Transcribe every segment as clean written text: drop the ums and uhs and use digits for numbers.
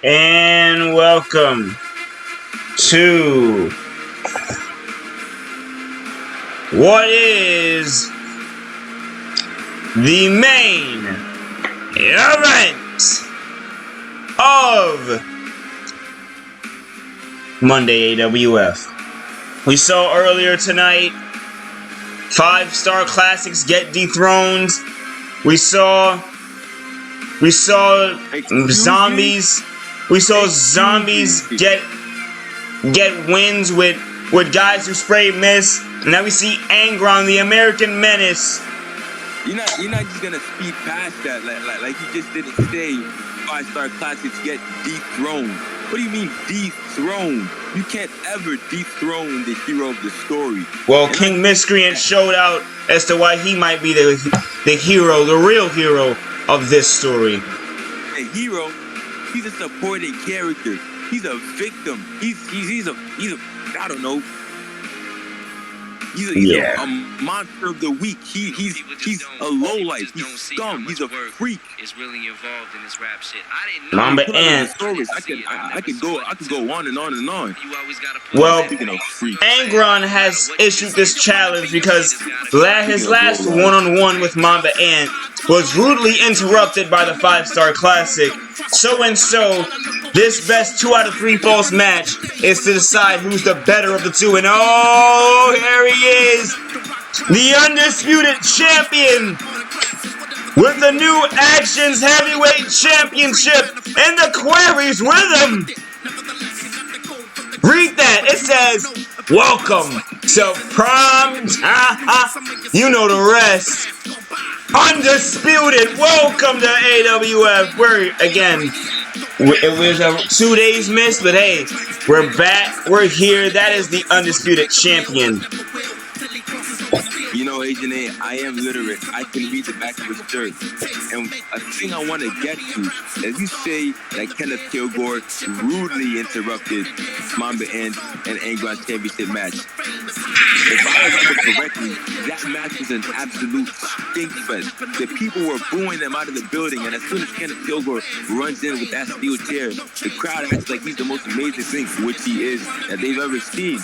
And welcome to what is the main event of Monday AWF. We saw earlier tonight 5-star classics get dethroned. We saw zombies. We saw zombies get wins with guys who spray mist. And now we see Angron, the American menace. You're not just gonna speed past that like you just didn't say 5-star classics get dethroned. What do you mean dethroned? You can't ever dethrone the hero of the story. Well, King Miscreant showed out as to why he might be the hero, the real hero of this story. A hero? He's a supporting character. He's a victim. He's a I don't know. He's a monster of the week. He's a lowlife. He's scum. He's a freak. Is really involved in this rap shit. I didn't know. Mamba Ant. I could go on and on and on. Well, Angron has issued this challenge because his last one-on-one with Mamba Ant was rudely interrupted by the 5-star classic. So this best 2 out of 3 falls match is to decide who's the better of the two. And oh, here he is, the undisputed champion with the new Actions Heavyweight Championship and the queries with him. Read that. It says, "Welcome to Prime Time." You know the rest. Undisputed. Welcome to AWF. It was a 2 days missed, but hey, we're back. We're here. That is the undisputed champion. You know, Agent A, I am literate. I can read the back of his shirt. And a thing I want to get to, as you say that Kenneth Kilgore rudely interrupted Mamba Ant and Angron's championship match. If I remember correctly, that match was an absolute stink fest. The people were booing them out of the building, and as soon as Kenneth Kilgore runs in with that steel chair, the crowd acts like he's the most amazing thing, which he is, that they've ever seen.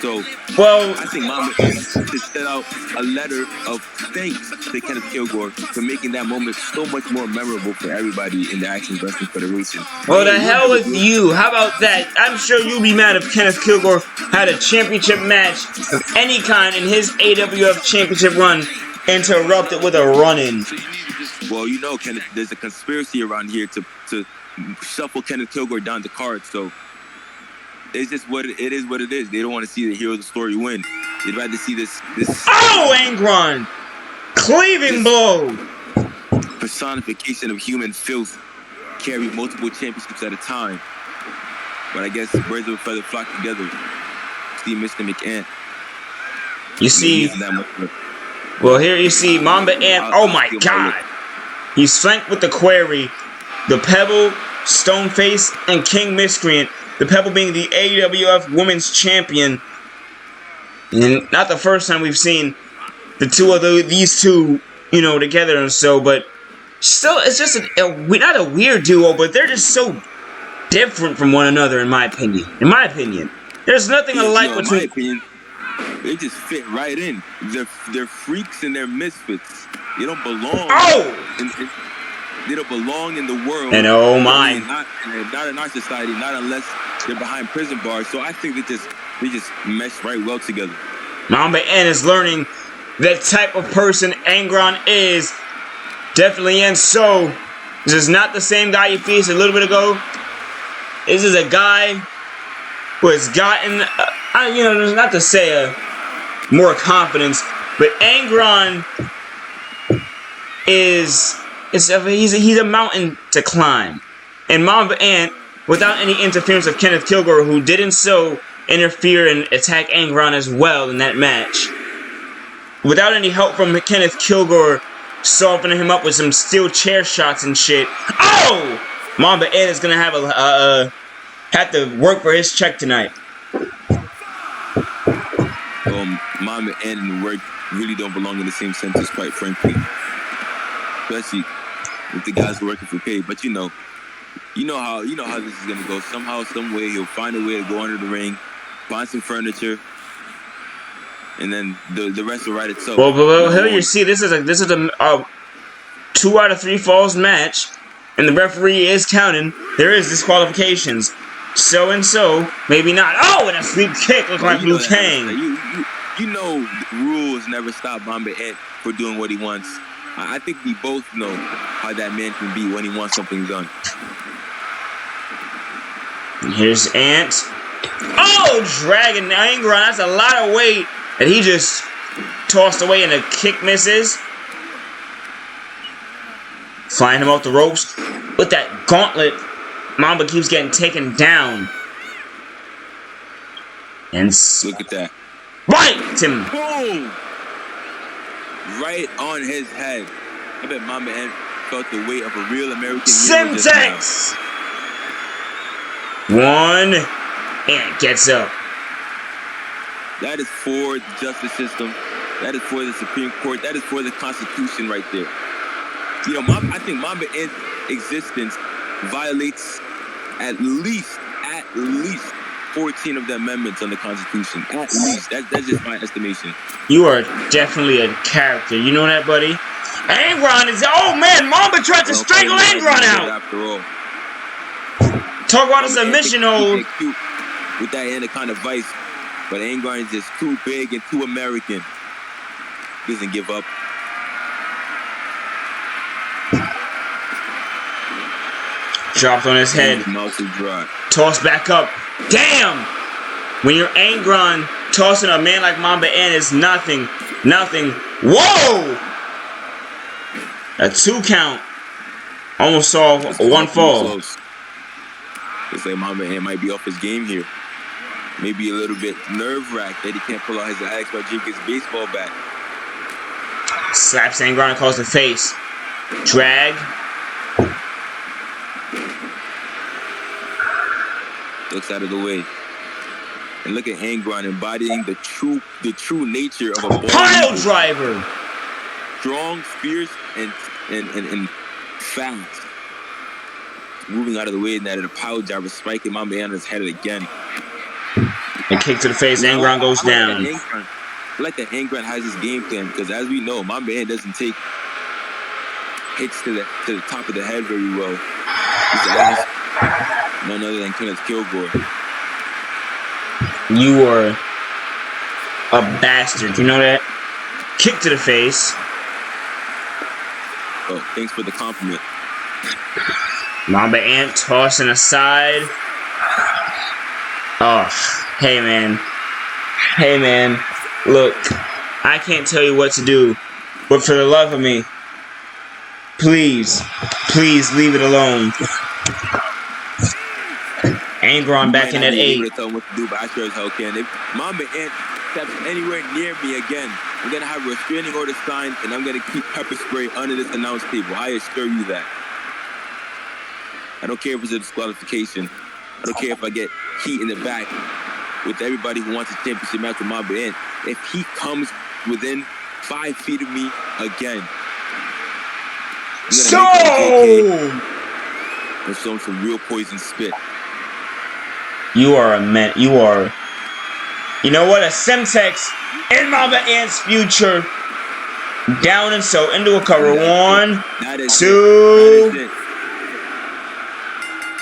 So, I think Mamba Ant should set out a letter of thanks to Kenneth Kilgore for making that moment so much more memorable for everybody in the Action Wrestling Federation. Well, the hell with you. How about that? I'm sure you'd be mad if Kenneth Kilgore had a championship match of any kind in his AWF championship run interrupted with a run-in. Well, you know, Kenneth, there's a conspiracy around here to shuffle Kenneth Kilgore down the card, so it's just what it is. What it is. They don't want to see the hero of the story win. They'd rather see this. Oh, Angron! Cleaving blow! Personification of human filth carry multiple championships at a time. But I guess birds of a feather flock together. See Mr. McAnt. You see, well, here you see Mamba Ant. Oh my God! He's flanked with the Query, the Pebble, Stoneface, and King Miscreant. The Pebble being the AWF Women's Champion. And not the first time we've seen the two of these two, together and so, but still, it's just not a weird duo, but they're just so different from one another, in my opinion. There's nothing alike between. In my opinion, they just fit right in. They're freaks and they're misfits. They don't belong. They don't belong in the world. And oh my! Not in our society. Not unless they're behind prison bars. So I think they just mesh right well together. Mamba Ant is learning the type of person Angron is. Definitely, and so this is not the same guy you faced a little bit ago. This is a guy who has gotten, not to say more confidence, but Angron he's a mountain to climb. And Mamba Ant, without any interference of Kenneth Kilgore, who didn't interfere and attack Angron as well in that match. Without any help from Kenneth Kilgore softening him up with some steel chair shots and shit. Oh! Mamba Ant is gonna have to work for his check tonight. Mamba Ant and work really don't belong in the same sentence, quite frankly. Especially with the guys who are working for pay. But You know how this is gonna go. Somehow, some way, he'll find a way to go under the ring, find some furniture, and then the rest will write itself. Well, here you see this is a 2 out of 3 falls match, and the referee is counting. There is disqualifications. So and so, maybe not. Oh, and a sweep kick looking like Liu Kang. You know, rules never stop Mamba Ant for doing what he wants. I think we both know how that man can be when he wants something done. And here's Ant. Oh, dragging Angron. That's a lot of weight that he just tossed away, and the kick misses. Flying him off the ropes with that gauntlet. Mamba keeps getting taken down. And look at that. Right, Tim. Boom! Right on his head. I bet Mamba Ant felt the weight of a real American hero just Simtex! One. Ant gets up. That is for the justice system. That is for the Supreme Court. That is for the Constitution right there. You know, I think Mamba Ant's existence violates at least 14 of the amendments on the Constitution. At least. That's just my estimation. You are definitely a character. You know that, buddy? Angron is... Oh, man. Mamba tried to strangle Angron out. After all. Talk about a submission hold. With that anaconda vice. But Angron is just too big and too American. He doesn't give up. Dropped on his head. Tossed back up. Damn! When you're Angron, tossing a man like Mamba Ant is nothing. Nothing. Whoa! A 2 count. Almost saw a 1 fall. Looks like Mamba Ant might be off his game here. Maybe a little bit nerve-wracked that he can't pull out his Alex Rodriguez baseball bat. Slaps Angron across the face. Drag. Looks out of the way. And look at Angron embodying the true nature of a pile driver. Strong, fierce, and fast. Moving out of the way, and that the pile driver spiking Mamba Ant on his head again. A kick to the face. Angron goes down. I like that Angron has his game plan, because as we know, Mamba Ant doesn't take hits to the top of the head very well. He's none other than Kenneth Kilgore. You are a bastard. You know that? Kick to the face. Oh, thanks for the compliment. Mamba Ant tossing aside. Oh, hey man. Hey man. Look, I can't tell you what to do, but for the love of me, please leave it alone. Angron back in at 8. Tell him what to do, but I sure as hell can. If Mamba Ant steps anywhere near me again, I'm gonna have a restraining order signed, and I'm gonna keep pepper spray under this announce table. I assure you that. I don't care if it's a disqualification. I don't care if I get heat in the back with everybody who wants a championship match with Mamba Ant. If he comes within 5 feet of me again, I'm gonna and show him some real poison spit. You are a man. You are. You know what? A Semtex in Mamba Ant's future. Down and so into a cover. 1, 2.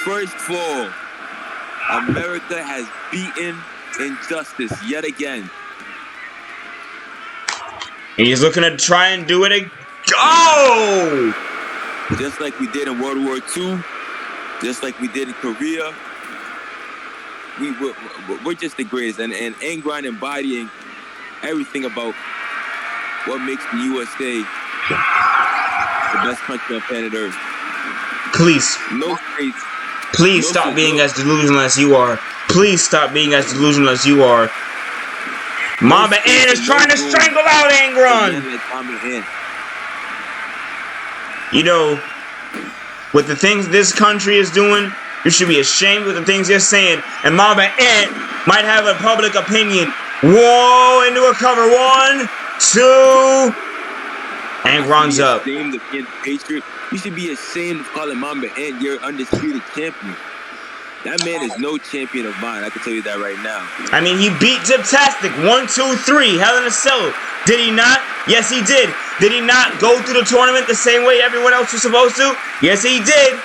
First fall. America has beaten injustice yet again. And he's looking to try and do it again. Go! Just like we did in World War II. Just like we did in Korea. We're just the greatest. And Angron embodying everything about what makes the USA the best country on planet Earth. Please. No states. Please stop being as delusional as you are. Please stop being as delusional as you are. Mamba Ant is trying to strangle out Angron. You know, with the things this country is doing, you should be ashamed with the things you're saying. And Mamba Ant might have a public opinion. Whoa, into a cover. 1, 2. Angron's up. The Patriot You should be ashamed of calling Mamba Ant your undisputed champion. That man is no champion of mine. I can tell you that right now. I mean, he beat Diptastic 1, 2, 3, Hell in a Cell. Did he not? Yes, he did. Did he not go through the tournament the same way everyone else was supposed to? Yes, he did.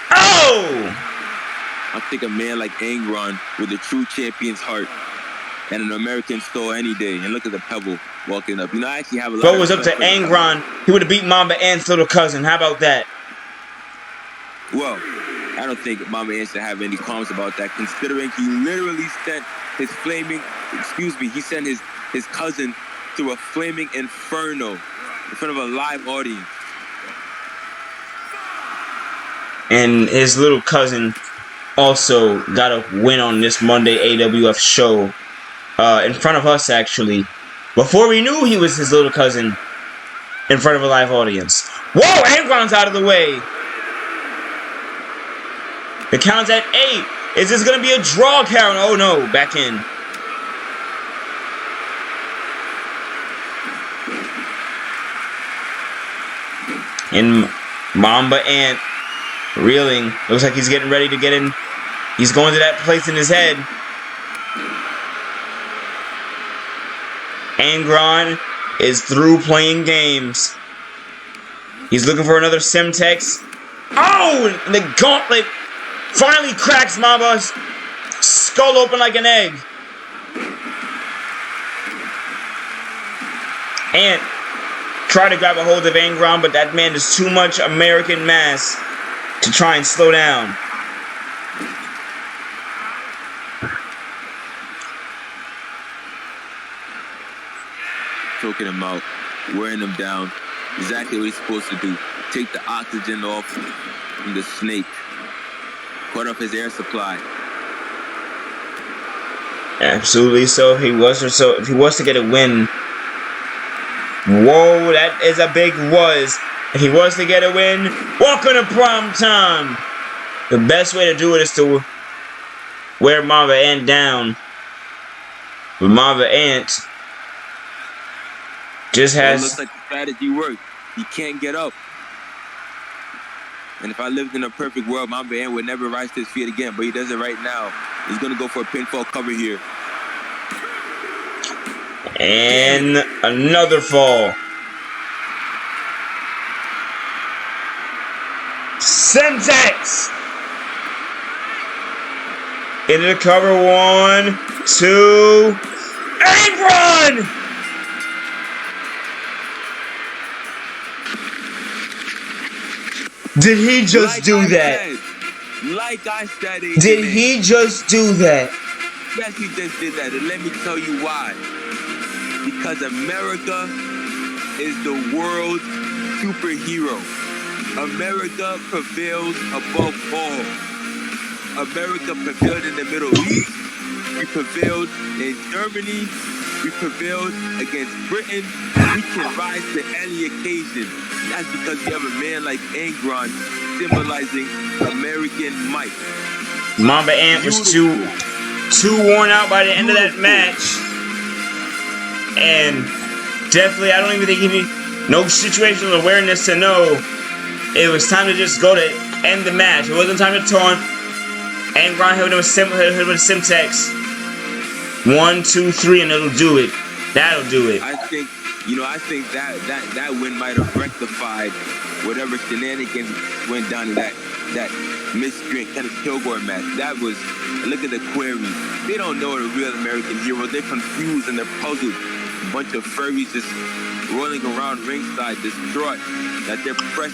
Oh! I think a man like Angron with a true champion's heart and an American soul any day. And look at the Pebble walking up. You know, I actually have a lot If it was up to Angron, he would have beat Mamba Ant's little cousin. How about that? Well, I don't think Mamba Ant should have any qualms about that, considering he literally sent his he sent his cousin through a flaming inferno in front of a live audience. And his little cousin also got a win on this Monday AWF show in front of us, actually. Before we knew he was his little cousin in front of a live audience. Whoa, Angron's out of the way. The count's at 8. Is this going to be a draw count? Oh, no. Back in. And Mamba Ant reeling. Looks like he's getting ready to get in. He's going to that place in his head. Angron is through playing games. He's looking for another Semtex. Oh! The gauntlet finally cracks Mamba's skull open like an egg. Ant tried to grab a hold of Angron, but that man is too much American mass to try and slow down. Choking him out, wearing him down. Exactly what he's supposed to do. Take the oxygen off from the snake. Cut off his air supply. Absolutely. So if he was to get a win. Whoa, that is a big was. If he was to get a win, welcome to prime time. The best way to do it is to wear Mamba Ant down. But Mamba Ant just has... It looks like the strategy worked. He can't get up. And if I lived in a perfect world, Mamba Ant would never rise to his feet again. But he does it right now. He's going to go for a pinfall cover here. And another fall. Semtex! Into the cover. 1, 2. Angron! Did he just do that? Like I said, did he just do that? Yes, he just did that. And let me tell you why. Because America is the world's superhero. America prevails above all. America prevailed in the Middle East. We prevailed in Germany. We prevailed against Britain. We can rise to any occasion. That's because we have a man like Angron symbolizing American might. Mamba Ant was too worn out by the end of that match. And definitely, I don't even think he need no situational awareness to know it was time to just go to end the match. It wasn't time to taunt. Angron hit with a Semtex. 1, 2, 3, and it'll do it. That'll do it. I think that win might have rectified whatever shenanigans went down in that miscreant kind of Kilgore match. That was, look at the query. They don't know the real American hero. They're confused and they're puzzled. A bunch of furries just rolling around ringside, distraught that they're pressed.